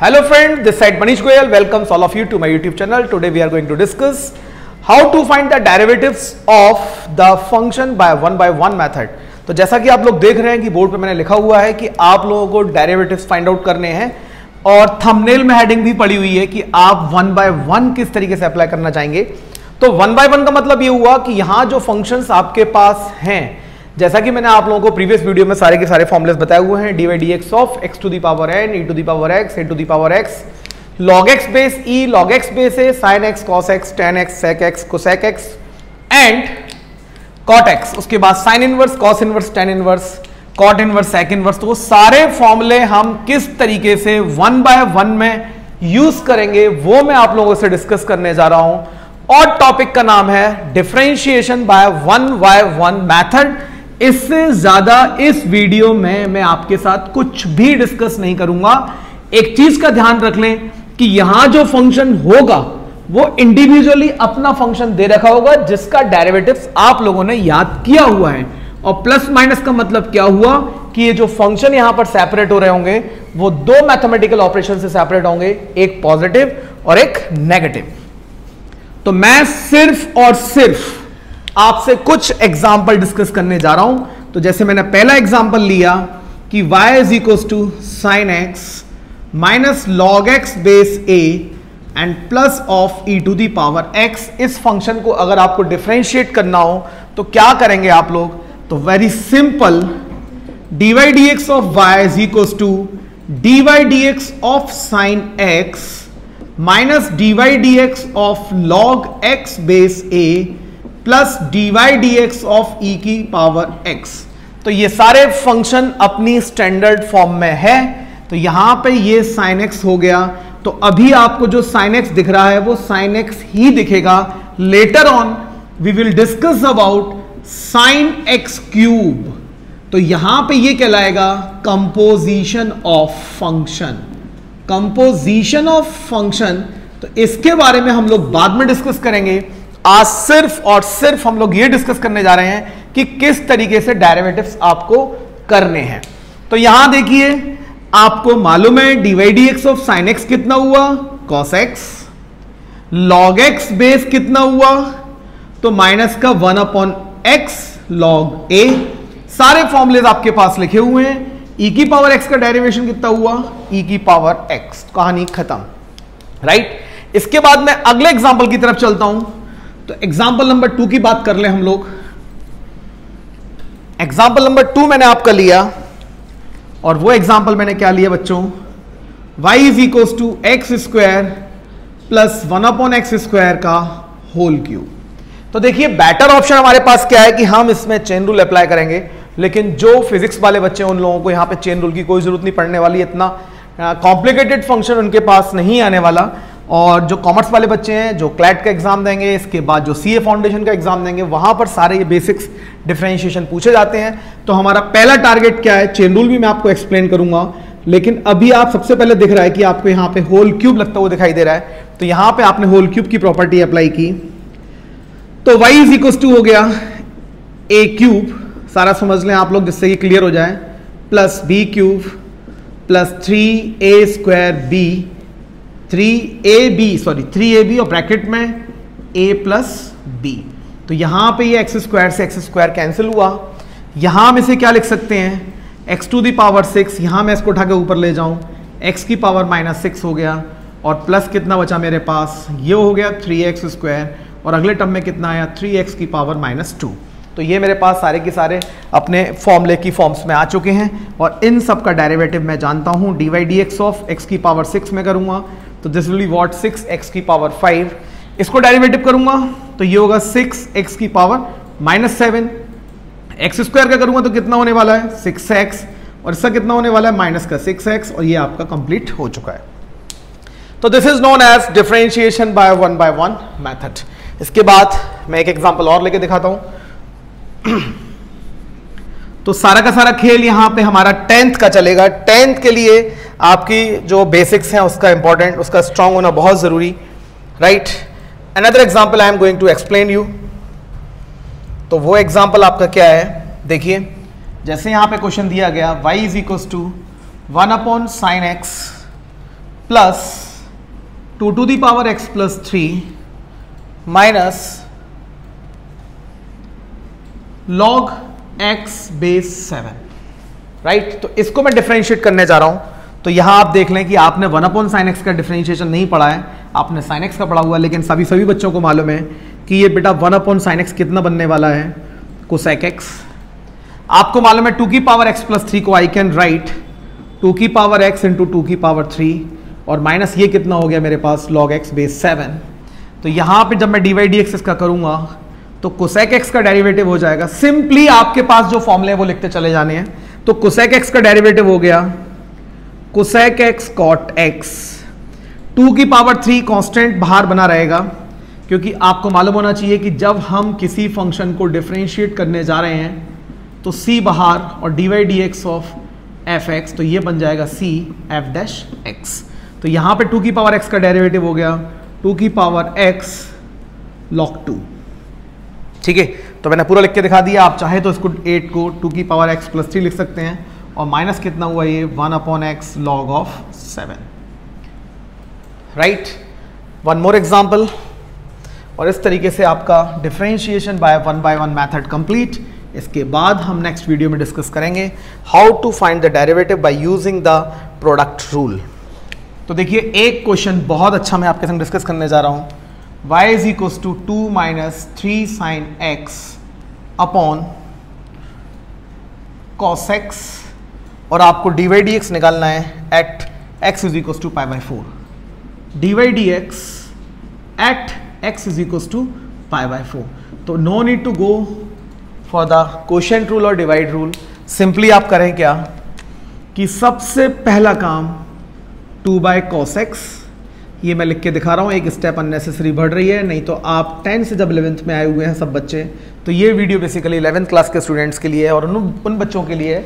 Hello friend, this side Manish Goyal welcomes all of you to my YouTube channel. Today we are going to discuss how to find the derivatives of the function by one method. तो जैसा कि आप लोग देख रहे हैं कि board पे मैंने लिखा हुआ है कि आप लोगों को डेरिवेटिव्स फाइंड आउट करने हैं और थंबनेल में हेडिंग भी पड़ी हुई है कि आप वन बाय वन किस तरीके से अप्लाई करना चाहेंगे। तो वन बाय वन का मतलब ये हुआ कि यहां जो फंक्शंस आपके पास हैं, जैसा कि मैंने आप लोगों को प्रीवियस वीडियो में सारे के सारे फॉर्मुलेस बताए हुए हैं, d y d x of x to the power n, e to the power x, a to the power x, log x base e, log x base a, sine x, cos x, tan x, sec x, cosec x and cot x. उसके बाद sine inverse, cos inverse, tan inverse, cot inverse, sec inverse. तो वो सारे फॉर्मूले हम किस तरीके से वन बाय वन में यूज करेंगे वो मैं आप लोगों से डिस्कस करने जा रहा हूं और टॉपिक का नाम है डिफरेंशिएशन बाय वन मैथड। इससे ज्यादा इस वीडियो में मैं आपके साथ कुछ भी डिस्कस नहीं करूंगा। एक चीज का ध्यान रख लें कि यहां जो फंक्शन होगा वो इंडिविजुअली अपना फंक्शन दे रखा होगा जिसका डेरिवेटिव्स आप लोगों ने याद किया हुआ है। और प्लस माइनस का मतलब क्या हुआ कि ये जो फंक्शन यहां पर सेपरेट हो रहे होंगे वो दो मैथमेटिकल ऑपरेशन से सेपरेट होंगे, एक पॉजिटिव और एक नेगेटिव। तो मैं सिर्फ और सिर्फ आपसे कुछ एग्जाम्पल डिस्कस करने जा रहा हूं। तो जैसे मैंने पहला एग्जाम्पल लिया कि y is equal to sine x minus log x base a and plus of e to the power x। इस फंक्शन को अगर आपको डिफरेंशिएट करना हो तो क्या करेंगे आप लोग? तो very simple, dy dx of y is equal to dy dx of sine x minus dy dx of log x base a plus dy dx of e की पावर x। तो ये सारे फंक्शन अपनी स्टैंडर्ड फॉर्म में है। तो यहां पे ये sin x हो गया। तो अभी आपको जो sin x दिख रहा है वो sin x ही दिखेगा। Later on we will discuss about sin x cube. तो यहां पे ये कहलाएगा composition of function. Composition of function, तो इसके बारे में हम लोग बाद में डिस्कस करेंगे। आज सिर्फ और सिर्फ हम लोग ये डिस्कस करने जा रहे हैं कि किस तरीके से डेरिवेटिव्स आपको करने हैं। तो यहां देखिए, आपको मालूम है d y d x of sine x कितना हुआ? Cos x. Log x base कितना हुआ? तो माइनस का 1 एक्स लॉग ए। सारे फॉर्मुलेज आपके पास लिखे हुए हैं। ई की पावर एक्स का डेरिवेशन कितना हुआ? ई की पावर एक्स। कहानी खत्म, राइट। इसके बाद मैं अगले एग्जाम्पल की तरफ चलता हूं। तो एग्जाम्पल नंबर 2 की बात कर ले हम लोग। एग्जाम्पल नंबर 2 मैंने आपका लिया और वो एग्जाम्पल मैंने क्या लिया बच्चों? y is equal to x square plus 1 x square का होल क्यूब। तो देखिए, बेटर ऑप्शन हमारे पास क्या है कि हम इसमें चेन रूल अप्लाई करेंगे, लेकिन जो फिजिक्स वाले बच्चे हैं उन लोगों को यहां पे चेन रूल की कोई जरूरत नहीं पड़ने वाली। इतना कॉम्प्लिकेटेड फंक्शन उनके पास नहीं आने वाला। और जो कॉमर्स वाले बच्चे हैं जो क्लैट का एग्जाम देंगे, इसके बाद जो सीए फाउंडेशन का एग्जाम देंगे, वहां पर सारे ये बेसिक्स डिफरेंशिएशन पूछे जाते हैं। तो हमारा पहला टारगेट क्या है? चेन रूल भी मैं आपको एक्सप्लेन करूंगा, लेकिन अभी आप सबसे पहले दिख रहा है कि आपको यहाँ पे होल क्यूब लगता हुआ दिखाई दे रहा है। तो यहां पे आपने होल क्यूब की प्रॉपर्टी अप्लाई की। तो y इज इक्वल टू हो गया ए क्यूब, सारा समझ लें आप लोग जिससे कि क्लियर हो जाए, plus b cube plus 3a square b, 3ab और ब्रैकेट में a प्लस b। तो यहां पे ये एक्स स्क्वायर से एक्स स्क्वायर कैंसिल हुआ। यहां हम इसे क्या लिख सकते हैं? x to the power 6। यहां मैं इसको उठा के ऊपर ले जाऊं, x की पावर -6 हो गया और प्लस कितना बचा मेरे पास? ये हो गया 3x स्क्वायर और अगले टर्म में कितना आया? 3x की पावर -2। तो ये मेरे पास सारे के सारे अपने फॉर्मूले की फॉर्म्स में आ चुके हैं और इन सब का डेरिवेटिव मैं जानता हूं। D y d x of x की पावर 6 में करूंगा तो this will be what? 6x की पावर 5। इसको डेरिवेटिव करूंगा तो ये होगा 6x की पावर -7। एक्स स्क्वायर का करूंगा तो कितना होने वाला है? 6x। और इसका कितना होने वाला है? माइनस का 6x। और ये आपका कंप्लीट हो चुका है। तो this is known as differentiation by one method. इसके बाद मैं एक एग्जांपल और लेके दिखाता हूं। तो सारा का सारा खेल यहां पे हमारा 10th का चलेगा। 10th के लिए आपकी जो बेसिक्स हैं उसका इंपॉर्टेंट, उसका स्ट्रांग होना बहुत जरूरी, right. Another example I am going to explain you. तो वो एग्जांपल आपका क्या है? देखिए, जैसे यहां पे क्वेश्चन दिया गया y is equal to 1 upon sine x plus 2 to the power x plus 3 minus log x base 7, right. तो इसको मैं डिफरेंशिएट करने जा रहा हूं। तो यहां आप देख लें कि आपने 1/sin x का डिफरेंशिएशन नहीं पढ़ा है, आपने sin x का पढ़ा हुआ, लेकिन सभी बच्चों को मालूम है कि ये बेटा 1/sin x कितना बनने वाला है, cosec x। आपको मालूम है 2 की पावर x प्लस 3 को आई कैन राइट 2 की पावर x इंटू 2 की पावर 3, और माइनस ये कितना हो गया मेरे पास log x बेस 7। तो यहां पे जब मैं dy dx इसका करूंगा तो cosec x का डेरिवेटिव हो जाएगा, सिंपली आपके पास जो फॉर्मूले है वो लिखते चले जाने हैं। तो cosec x का डेरिवेटिव हो गया cosec x cot x, 2 की पावर 3 कांस्टेंट बाहर बना रहेगा, क्योंकि आपको मालूम होना चाहिए कि जब हम किसी फंक्शन को डिफरेंशिएट करने जा रहे हैं तो c बाहर और dy dx ऑफ fx, तो ये बन जाएगा c f डैश x। तो यहां पे 2 की पावर x का डेरिवेटिव हो गया 2 की पावर x log 2, ठीक है। तो मैंने पूरा लिख के दिखा दिया, आप चाहे तो इसको 8 को 2 की पावर x प्लस 3 लिख सकते हैं, और माइनस कितना हुआ ये 1/x log of 7, right. One more example, और इस तरीके से आपका डिफरेंशिएशन बाय 1/1 मेथड कंप्लीट। इसके बाद हम नेक्स्ट वीडियो में डिस्कस करेंगे how to find the derivative by using the product rule. तो देखिए एक क्वेश्चन बहुत अच्छा मैं आपके संग डिस्कस करने जा रहा हूं, y is equals to 2 minus 3 sine x upon cos x, और आपको dy dx निकालना है at x is equals to π/4, dy dx at x is equals to π/4। तो no need to go for the quotient rule और divide rule, simply आप करें क्या कि सबसे पहला काम 2/cos x, ये मैं लिख के दिखा रहा हूँ, एक स्टेप अननेसेसरी बढ़ रही है, नहीं तो आप 10 से जब 11th में आए हुए हैं सब बच्चे, तो ये वीडियो बेसिकली 11th क्लास के स्टूडेंट्स के लिए है, और उन बच्चों के लिए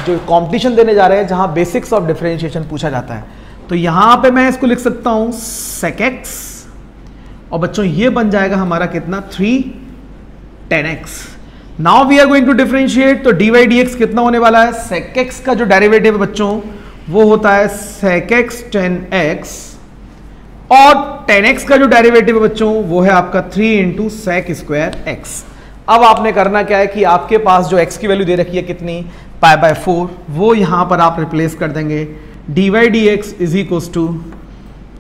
जो कंपटीशन देने जा रहे हैं जहाँ बेसिक्स ऑफ डिफरेंशिएशन पूछा जाता है। तो यहाँ पे मैं इसको लिख सकता हूँ sec x, और बच्चों ये बन जाएगा हमारा कितना 3 10x। Now we are going to differentiate, तो dy dx कितना होने वाला है, sec x का जो डेरिवेटिव है बच्चों वो होता है sec x 10x, और 10x का जो डेरिवेटिव है बच्चों वो है आपका 3 इंटू sec स्क्वायर x। अब आपने करना क्या है कि आपके पास जो x की वैल्यू दे रखी है कितनी π/4, वो यहां पर आप रिप्लेस कर देंगे, dy dx is equals to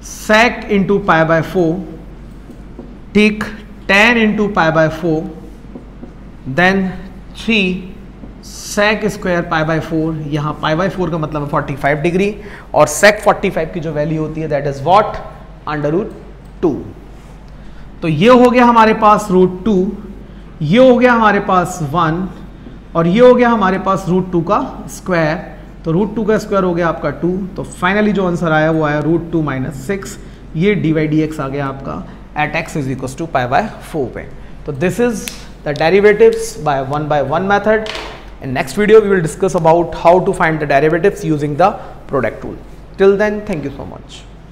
sec into π/4, ठीक, 10 इंटू π/4, देन 3 sec स्क्वायर π/4, यहाँ π/4 का मतलब है 45 डिग्री, और sec 45 की जो वैल्यू होती है दैट इज व्हाट √2। तो ये हो गया हमारे पास √2, ये हो गया हमारे पास 1, और ये हो गया हमारे पास √2 का स्क्वायर, तो √2 का स्क्वायर हो गया आपका 2। तो फाइनली जो आंसर आया वो आया √2 माइनस 6, ये dy dx आ गया आपका at x is equals to π/4 पे। तो this is the derivatives by 1/1 method. In next video, we will discuss about how to find the derivatives using the product rule. Till then, thank you so much.